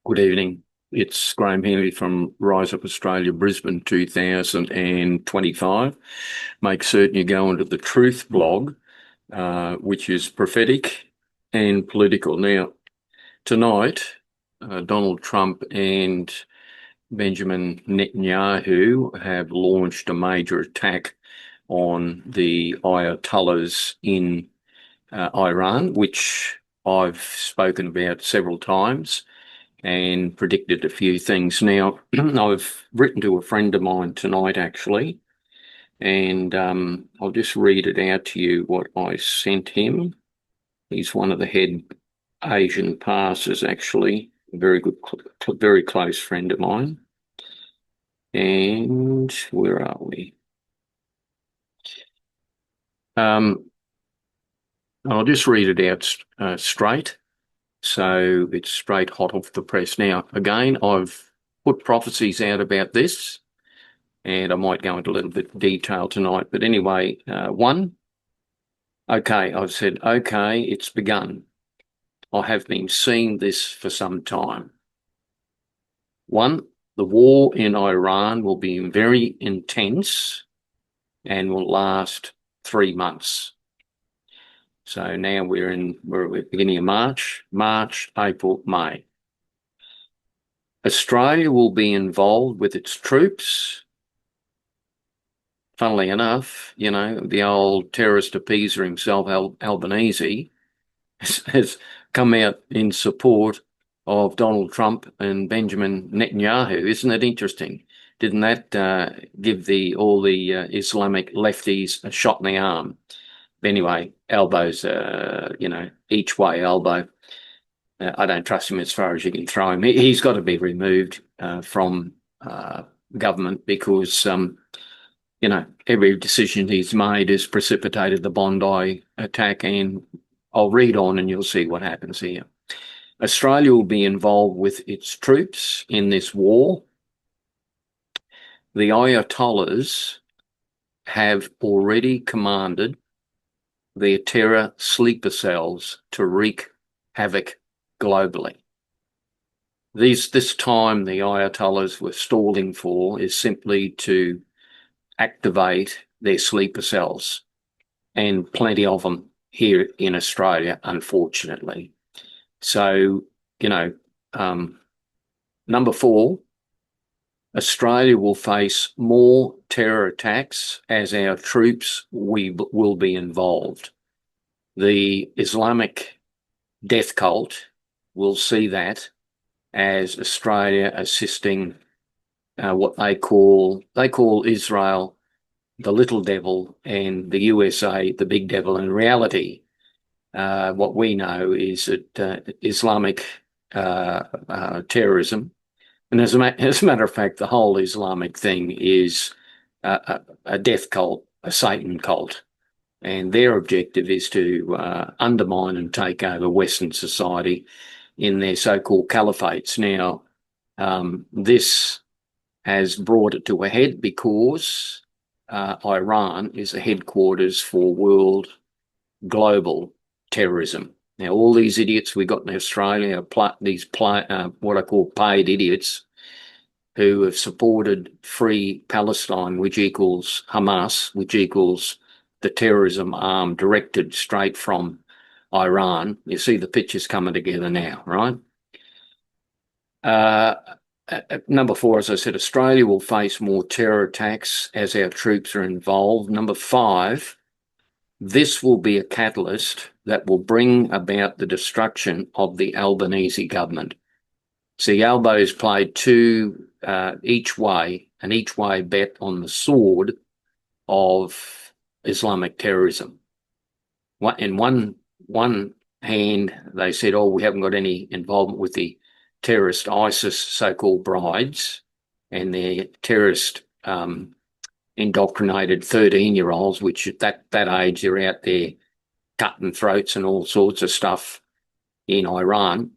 Good evening. It's Graham Henry from Rise Up Australia, Brisbane 2025. Make certain you go into the Truth blog, which is prophetic and political. Now, tonight, Donald Trump and Benjamin Netanyahu have launched a major attack on the Ayatollahs in Iran, which I've spoken about several times and predicted a few things. Now, I've written to a friend of mine tonight, actually, and I'll just read it out to you what I sent him. He's one of the head Asian pastors, actually, a very good, very close friend of mine. And where are we? I'll just read it out straight. So it's straight hot off the press. Now, again, I've put prophecies out about this, and I might go into a little bit of detail tonight. But anyway, I've said, okay, it's begun. I have been seeing this for some time. One, the war in Iran will be very intense and will last 3 months. So now we're at the beginning of March, April, May. Australia will be involved with its troops. Funnily enough, the old terrorist appeaser himself, Albanese, has come out in support of Donald Trump and Benjamin Netanyahu. Isn't it interesting? Didn't that give all the Islamic lefties a shot in the arm? Anyway, elbows, each way elbow. I don't trust him as far as you can throw him. He's got to be removed from government because, every decision he's made has precipitated the Bondi attack, and I'll read on and you'll see what happens here. Australia will be involved with its troops in this war. The Ayatollahs have already commanded their terror sleeper cells to wreak havoc globally. This time the Ayatollahs were stalling for is simply to activate their sleeper cells, and plenty of them here in Australia, unfortunately. So, number 4, Australia will face more terror attacks as our troops will be involved. The Islamic death cult will see that as Australia assisting what they call Israel the little devil and the USA the big devil. In reality, what we know is that Islamic terrorism, and as a matter of fact, the whole Islamic thing is a death cult, a Satan cult, and their objective is to undermine and take over Western society in their so-called caliphates. Now, this has brought it to a head because Iran is the headquarters for world global terrorism. Now, all these idiots we got in Australia are what I call paid idiots who have supported Free Palestine, which equals Hamas, which equals the terrorism arm directed straight from Iran. You see the pictures coming together now, right? Number 4, as I said, Australia will face more terror attacks as our troops are involved. Number 5, this will be a catalyst that will bring about the destruction of the Albanese government. See, Albo's played two each way, an each way bet on the sword of Islamic terrorism. In one hand, they said, oh, we haven't got any involvement with the terrorist ISIS so-called brides and their terrorist indoctrinated 13-year-olds, which at that age they're out there cutting throats and all sorts of stuff in Iran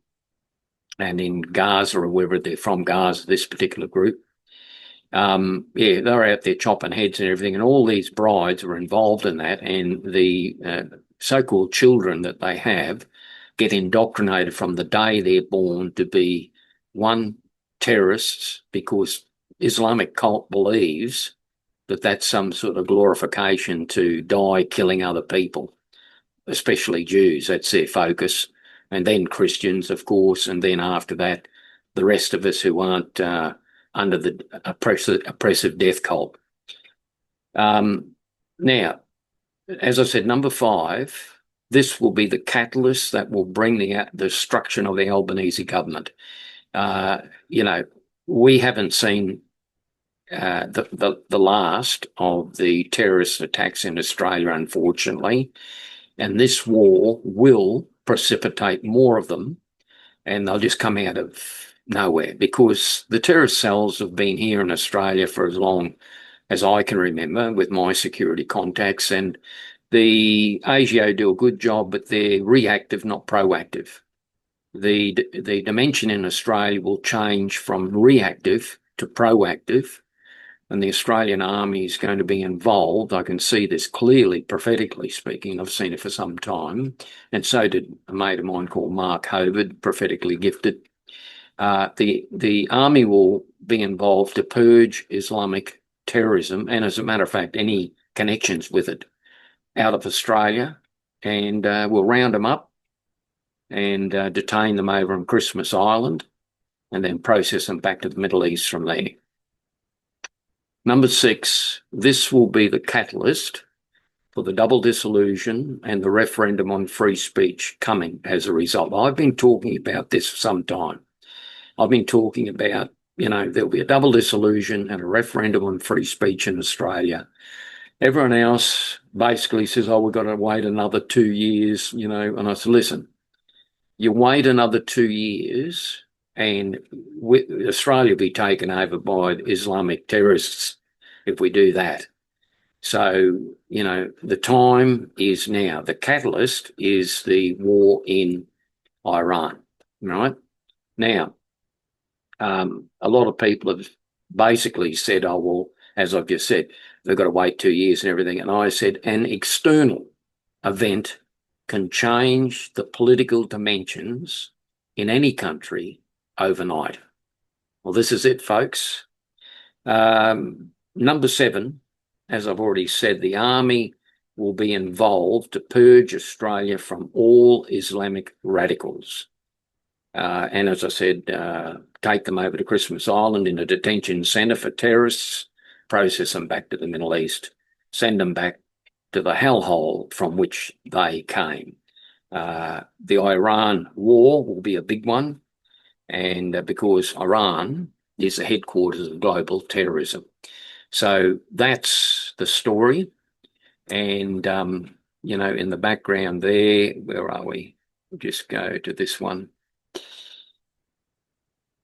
and in Gaza or wherever they're from, Gaza, this particular group. They're out there chopping heads and everything, and all these brides are involved in that, and the so-called children that they have get indoctrinated from the day they're born to be one, terrorists, because Islamic cult believes that that's some sort of glorification to die killing other people, especially Jews. That's their focus. And then Christians, of course, and then after that, the rest of us who aren't under the oppressive death cult. Now, as I said, number 5, this will be the catalyst that will bring the destruction of the Albanese government. We haven't seen the last of the terrorist attacks in Australia, unfortunately, and this war will precipitate more of them, and they'll just come out of nowhere, because the terrorist cells have been here in Australia for as long as I can remember with my security contacts, and the ASIO do a good job, but they're reactive, not proactive. The dimension in Australia will change from reactive to proactive, and the Australian Army is going to be involved. I can see this clearly, prophetically speaking. I've seen it for some time, and so did a mate of mine called Mark Hovid, prophetically gifted. The Army will be involved to purge Islamic terrorism, and as a matter of fact, any connections with it, out of Australia, and we'll round them up and detain them over on Christmas Island, and then process them back to the Middle East from there. Number 6, this will be the catalyst for the double dissolution and the referendum on free speech coming as a result. I've been talking about this for some time. I've been talking about, there'll be a double dissolution and a referendum on free speech in Australia. Everyone else basically says, we've got to wait another 2 years, and I said, listen, you wait another 2 years and Australia will be taken over by Islamic terrorists if we do that. So, the time is now. The catalyst is the war in Iran, right? Now, a lot of people have basically said, as I've just said, they've got to wait 2 years and everything. And I said, an external event can change the political dimensions in any country overnight. Well, this is it, folks. Number 7, as I've already said, the Army will be involved to purge Australia from all Islamic radicals. And as I said, take them over to Christmas Island in a detention centre for terrorists, process them back to the Middle East, send them back to the hellhole from which they came. The Iran war will be a big one, and because Iran is the headquarters of global terrorism. So that's the story. And, in the background there, where are we? We'll just go to this one.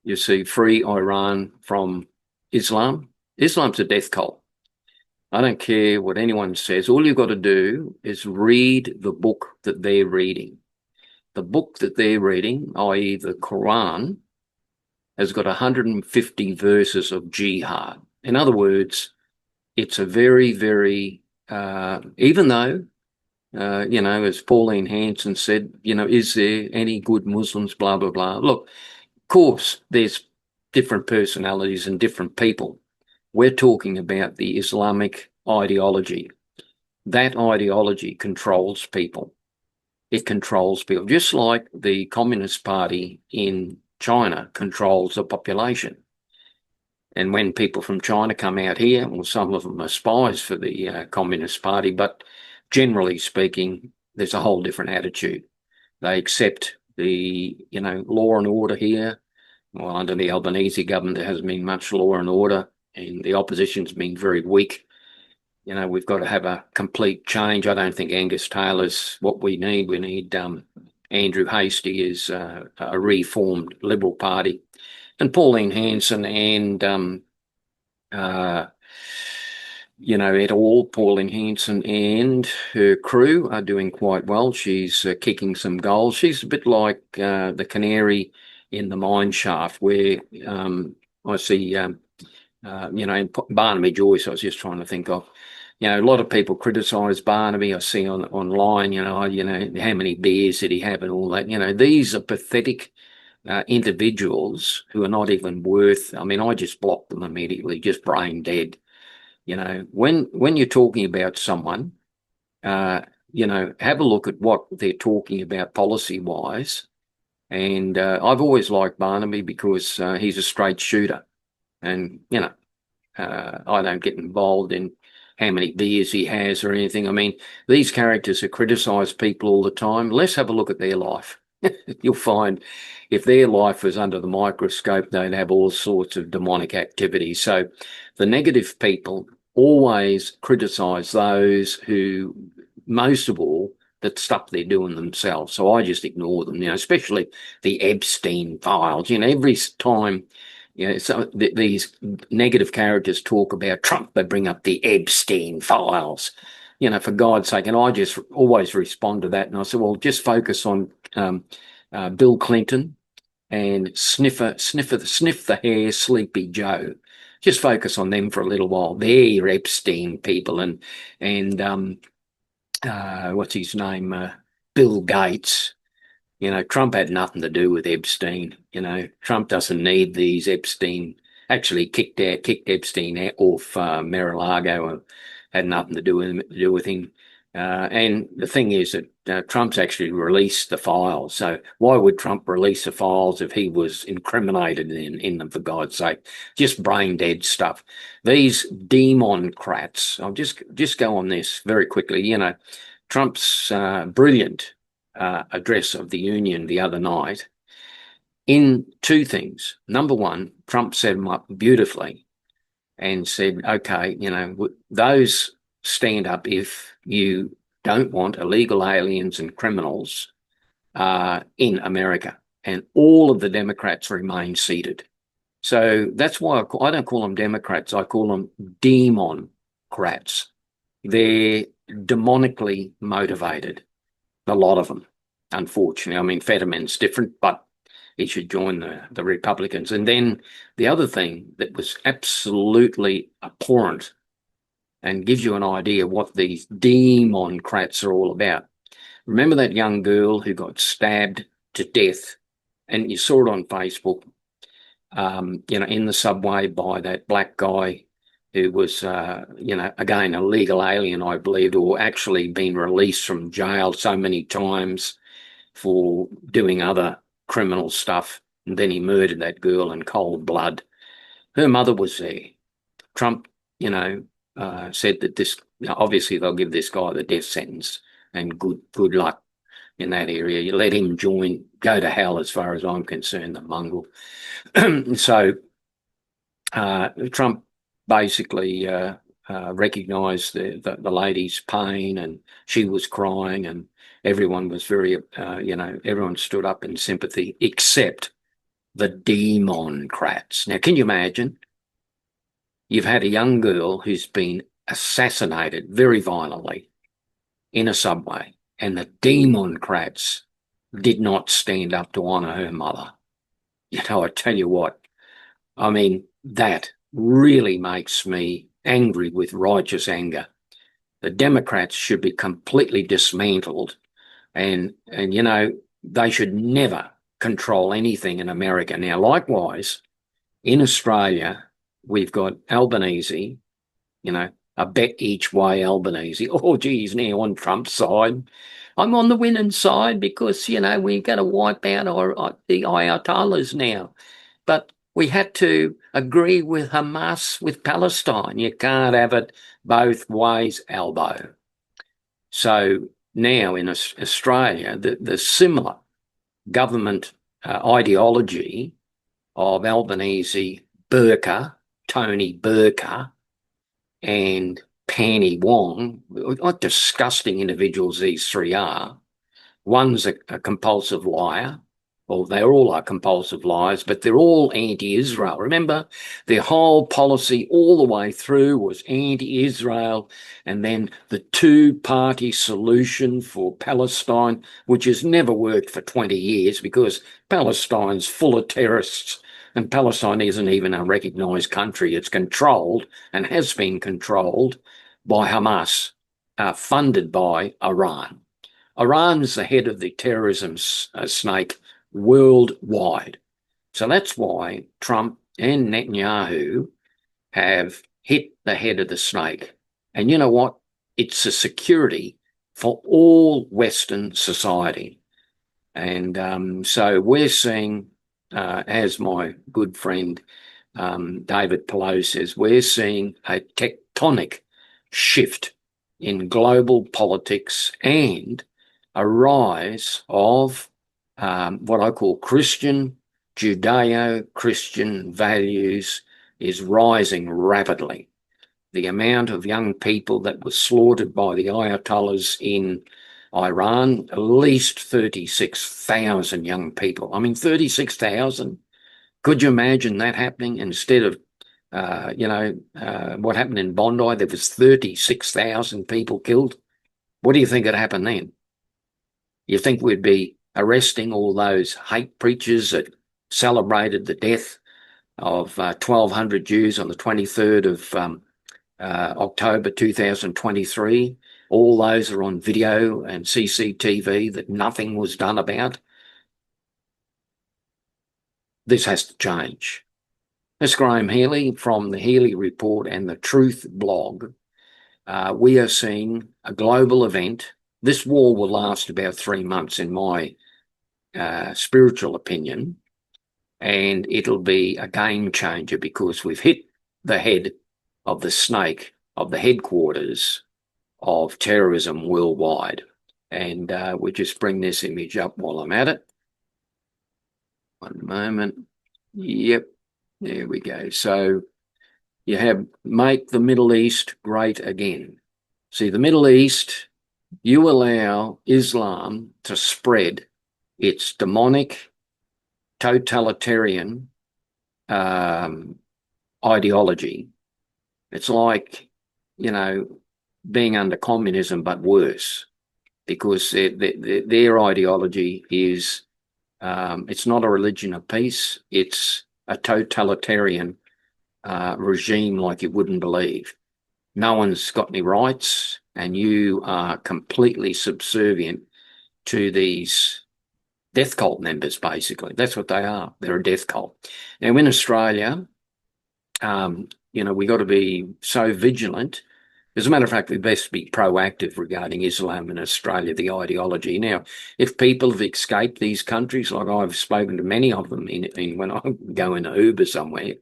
You see, free Iran from Islam. Islam's a death cult. I don't care what anyone says. All you've got to do is read the book that they're reading. The book that they're reading, i.e. the Quran, has got 150 verses of jihad. In other words, it's a very, very, even though, as Pauline Hanson said, is there any good Muslims, blah, blah, blah. Look, of course, there's different personalities and different people. We're talking about the Islamic ideology. That ideology controls people. It controls people, just like the Communist Party in China controls the population. And when people from China come out here, well, some of them are spies for the Communist Party, but generally speaking, there's a whole different attitude. They accept the, law and order here. Well, under the Albanese government, there hasn't been much law and order, and the opposition's been very weak. We've got to have a complete change. I don't think Angus Taylor's what we need. We need Andrew Hastie as a reformed Liberal Party. And Pauline Hanson and, et al., Pauline Hanson and her crew are doing quite well. She's kicking some goals. She's a bit like the canary in the mine shaft, where I see, Barnaby Joyce, I was just trying to think of. A lot of people criticise Barnaby. I see online, how many beers did he have and all that. These are pathetic individuals who are not even worth, I mean, I just block them immediately, just brain dead. You know, when you're talking about someone, have a look at what they're talking about policy-wise. And I've always liked Barnaby because he's a straight shooter. And, I don't get involved in how many beers he has or anything. I mean, these characters who criticise people all the time, let's have a look at their life. You'll find if their life was under the microscope, they'd have all sorts of demonic activity. So the negative people always criticise those who, most of all, that stuff they're doing themselves. So I just ignore them, especially the Epstein files. Every time so these negative characters talk about Trump, they bring up the Epstein files. For God's sake, and I just always respond to that. And I said, well, just focus on Bill Clinton and sniff the hair, Sleepy Joe. Just focus on them for a little while. They're Epstein people, and what's his name? Bill Gates. Trump had nothing to do with Epstein. Trump doesn't need these Epstein. Actually, kicked Epstein off Mar-a-Lago and had nothing to do with him. And the thing is that Trump's actually released the files. So why would Trump release the files if he was incriminated in them, for God's sake? Just brain dead stuff. These democrats, I'll just go on this very quickly. Trump's brilliant address of the Union the other night in two things. Number one, Trump set them up beautifully and said, okay, those stand up if you don't want illegal aliens and criminals in America. And all of the Democrats remain seated. So that's why I don't call them Democrats. I call them democrats. They're demonically motivated, a lot of them, unfortunately. I mean, Fetterman's different, but he should join the Republicans. And then the other thing that was absolutely abhorrent and gives you an idea what these democrats are all about. Remember that young girl who got stabbed to death, and you saw it on Facebook, in the subway by that black guy who was, again, a legal alien, I believe, or actually been released from jail so many times for doing other criminal stuff. And then he murdered that girl in cold blood. Her mother was there. Trump, said that this, obviously they'll give this guy the death sentence, and good luck in that area. You let him go to hell as far as I'm concerned, the mongrel. So Trump basically recognised the lady's pain, and she was crying, and everyone was very, everyone stood up in sympathy, except the democrats. Now, can you imagine? You've had a young girl who's been assassinated very violently in a subway, and the democrats did not stand up to honour her mother. I tell you what, I mean, that really makes me angry with righteous anger. The Democrats should be completely dismantled, and they should never control anything in America. Now, likewise, in Australia, we've got Albanese, a bet each way Albanese. Oh, geez, now on Trump's side. I'm on the winning side because, we're going to wipe out the Ayatollahs now. But we had to agree with Hamas, with Palestine. You can't have it both ways, Albo. So now in Australia, the similar government ideology of Albanese, Burqa, Tony Burqa, and Penny Wong, what disgusting individuals these three are. One's a compulsive liar. Well, they all are compulsive liars, but they're all anti-Israel. Remember, their whole policy all the way through was anti-Israel, and then the two-party solution for Palestine, which has never worked for 20 years because Palestine's full of terrorists, and Palestine isn't even a recognised country. It's controlled and has been controlled by Hamas, funded by Iran. Iran's the head of the terrorism snake worldwide. So that's why Trump and Netanyahu have hit the head of the snake. And you know what? It's a security for all Western society. And so we're seeing, as my good friend David Pallow says, we're seeing a tectonic shift in global politics and a rise of what I call Christian, Judeo-Christian values is rising rapidly. The amount of young people that were slaughtered by the Ayatollahs in Iran, at least 36,000 young people. I mean, 36,000. Could you imagine that happening instead of, what happened in Bondi? There was 36,000 people killed. What do you think would happen then? You think we'd be arresting all those hate preachers that celebrated the death of 1,200 Jews on the 23rd of October 2023? All those are on video and CCTV that nothing was done about. This has to change. This is Graham Healy from the Healy Report and the Truth blog. We are seeing a global event. This war will last about 3 months, in my spiritual opinion, and it'll be a game changer because we've hit the head of the snake of the headquarters of terrorism worldwide. And we'll just bring this image up while I'm at it. One moment. Yep, there we go. So you have make the Middle East great again. See, the Middle East, you allow Islam to spread its demonic, totalitarian ideology. It's like, being under communism, but worse, because their ideology is, it's not a religion of peace, it's a totalitarian regime like you wouldn't believe. No one's got any rights, and you are completely subservient to these death cult members, basically. That's what they are. They're a death cult. Now, in Australia, we got to be so vigilant. As a matter of fact, we best be proactive regarding Islam in Australia, the ideology. Now, if people have escaped these countries, like I've spoken to many of them when I go in an Uber somewhere,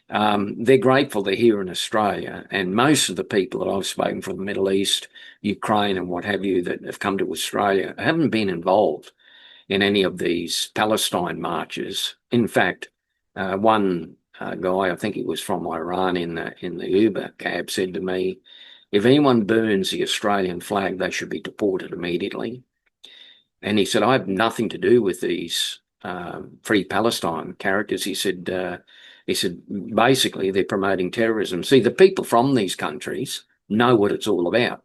they're grateful they're here in Australia. And most of the people that I've spoken from the Middle East, Ukraine and what have you that have come to Australia haven't been involved in any of these Palestine marches. In fact, one guy, I think he was from Iran in the Uber cab, said to me, if anyone burns the Australian flag, they should be deported immediately. And he said, I have nothing to do with these Free Palestine characters. He said, basically they're promoting terrorism. See, the people from these countries know what it's all about.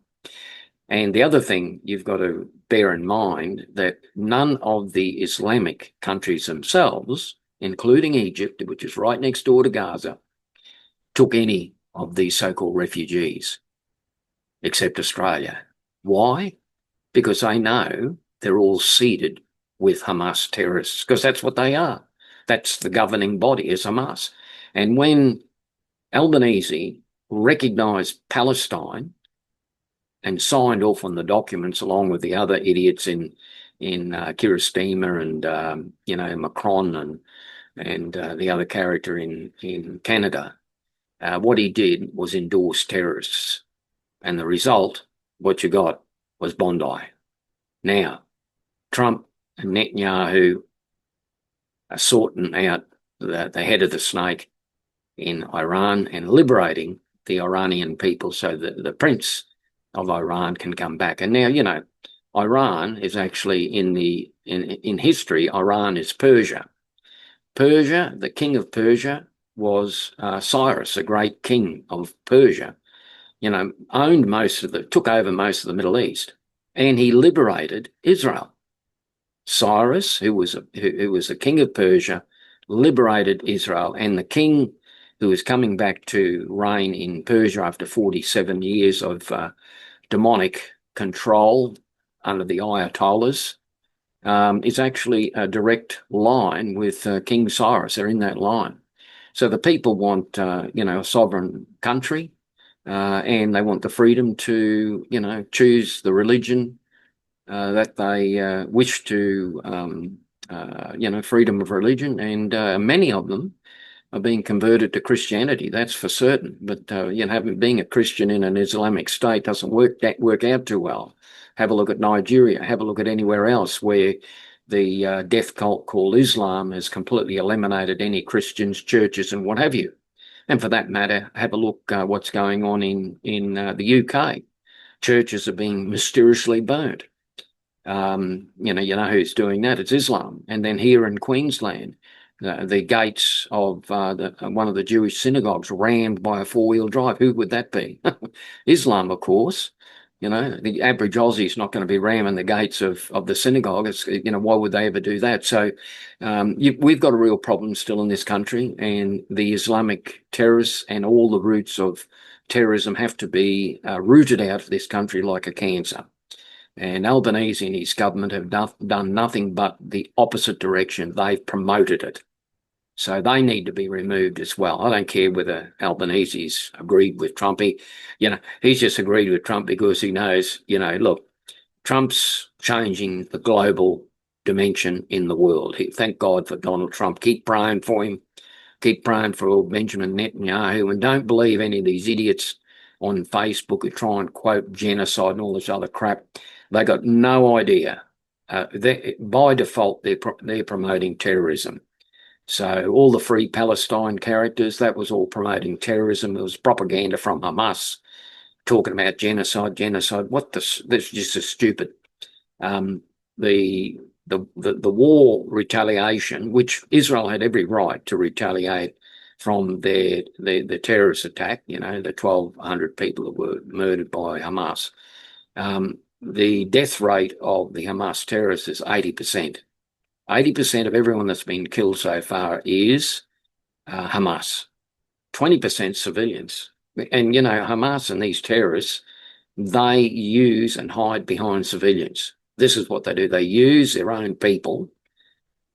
And the other thing you've got to bear in mind that none of the Islamic countries themselves, including Egypt, which is right next door to Gaza, took any of these so-called refugees, except Australia. Why? Because they know they're all seeded with Hamas terrorists, because that's what they are. That's the governing body, is Hamas. And when Albanese recognised Palestine and signed off on the documents along with the other idiots in Keir Starmer and Macron and the other character in Canada, what he did was endorse terrorists. And the result, what you got, was Bondi. Now, Trump and Netanyahu are sorting out the head of the snake in Iran and liberating the Iranian people so that the prince of Iran can come back. And now, Iran is actually in history, Iran is Persia. Persia, the king of Persia was Cyrus, a great king of Persia. Took over most of the Middle East, and he liberated Israel. Cyrus, who was the king of Persia, liberated Israel, and the king who was coming back to reign in Persia after 47 years of demonic control under the Ayatollahs, is actually a direct line with King Cyrus. They're in that line. So the people want, a sovereign country, and they want the freedom to, choose the religion that they wish to, freedom of religion. And many of them are being converted to Christianity. That's for certain. But being a Christian in an Islamic state doesn't work out too well. Have a look at Nigeria. Have a look at anywhere else where the death cult called Islam has completely eliminated any Christians, churches, and what have you. And for that matter, have a look what's going on in the UK. Churches are being mysteriously burnt. You know who's doing that? It's Islam. And then here in Queensland, the gates of one of the Jewish synagogues rammed by a four-wheel drive. Who would that be? Islam, of course. The average Aussie is not going to be ramming the gates of the synagogue. It's, why would they ever do that? So we've got a real problem still in this country, and the Islamic terrorists and all the roots of terrorism have to be rooted out of this country like a cancer. And Albanese and his government have done nothing but the opposite direction. They've promoted it. So they need to be removed as well. I don't care whether Albanese's agreed with Trump. He's just agreed with Trump because he knows, look, Trump's changing the global dimension in the world. Thank God for Donald Trump. Keep praying for him. Keep praying for Benjamin Netanyahu, and don't believe any of these idiots on Facebook who try and quote genocide and all this other crap. They got no idea. By default, they're promoting terrorism. So all the Free Palestine characters, that was all promoting terrorism. It was propaganda from Hamas talking about genocide. That's just a stupid. The war retaliation, which Israel had every right to retaliate from the terrorist attack, the 1,200 people that were murdered by Hamas. The death rate of the Hamas terrorists is 80%. 80% of everyone that's been killed so far is Hamas. 20% civilians. And, Hamas and these terrorists, they use and hide behind civilians. This is what they do. They use their own people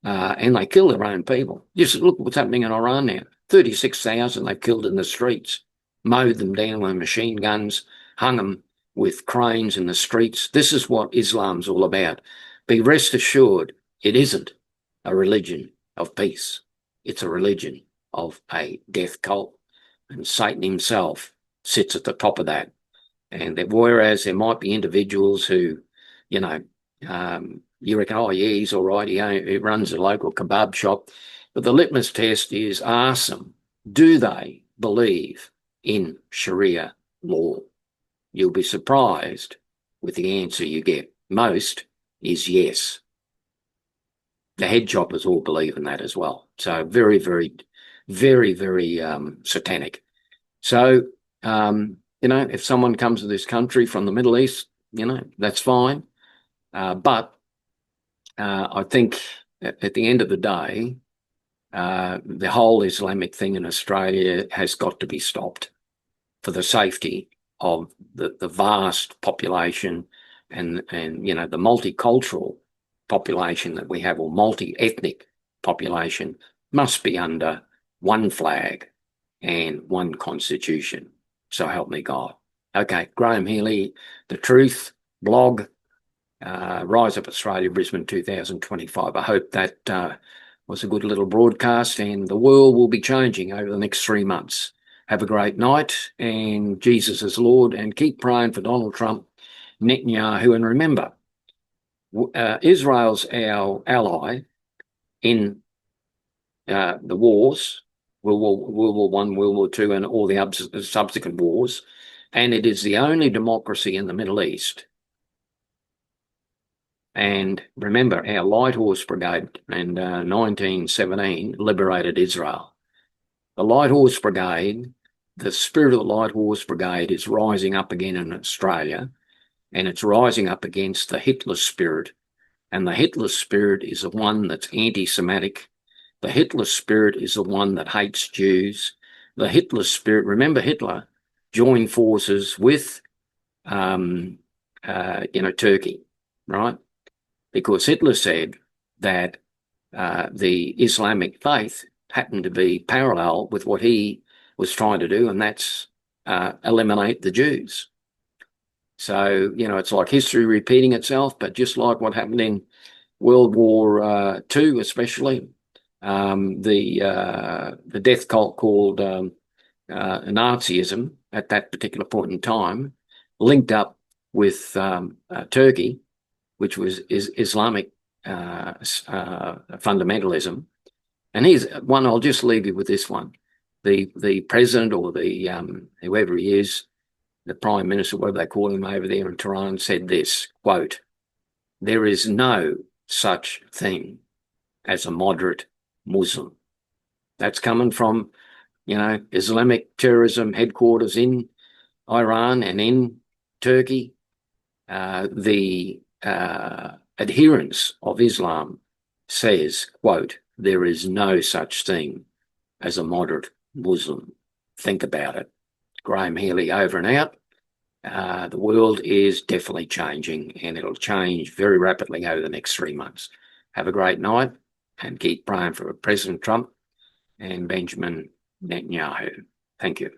and they kill their own people. Just look what's happening in Iran now. 36,000 they've killed in the streets, mowed them down with machine guns, hung them with cranes in the streets. This is what Islam's all about. Be rest assured, it isn't a religion of peace. It's a religion of a death cult. And Satan himself sits at the top of that. And whereas there might be individuals who, you reckon, oh, yeah, he's all right. He runs a local kebab shop. But the litmus test is ask them, do they believe in Sharia law? You'll be surprised with the answer you get. Most is yes. The head choppers all believe in that as well. So very, very, very, very satanic. So, if someone comes to this country from the Middle East, that's fine. But I think at the end of the day, the whole Islamic thing in Australia has got to be stopped for the safety of the vast population and the multicultural population that we have, or multi-ethnic population, must be under one flag and one constitution. So help me God. Okay, Graham Healy, The Truth blog, Rise Up Australia, Brisbane 2025. I hope that was a good little broadcast, and the world will be changing over the next 3 months. Have a great night, and Jesus is Lord, and keep praying for Donald Trump, Netanyahu, and remember, Israel's our ally in the wars, World War I, World War II, and all the subsequent wars, and it is the only democracy in the Middle East. And remember, our Light Horse Brigade in 1917 liberated Israel. The Light Horse Brigade, the spirit of the Light Horse Brigade is rising up again in Australia, and it's rising up against the Hitler spirit. And the Hitler spirit is the one that's anti-Semitic. The Hitler spirit is the one that hates Jews. The Hitler spirit, remember Hitler joined forces with, Turkey, right? because Hitler said that the Islamic faith happened to be parallel with what he was trying to do, and that's eliminate the Jews. So, it's like history repeating itself, but just like what happened in World War II, especially, the death cult called Nazism at that particular point in time linked up with Turkey, which was Islamic fundamentalism. And here's one, I'll just leave you with this one. The president or the whoever he is, the prime minister, whatever they call him over there in Tehran, said this, quote, "There is no such thing as a moderate Muslim." That's coming from, Islamic terrorism headquarters in Iran and in Turkey. The adherents of Islam says, quote, "There is no such thing as a moderate Muslim." Think about it. Graham Healy over and out. The world is definitely changing, and it'll change very rapidly over the next 3 months. Have a great night, and keep praying for President Trump and Benjamin Netanyahu. Thank you.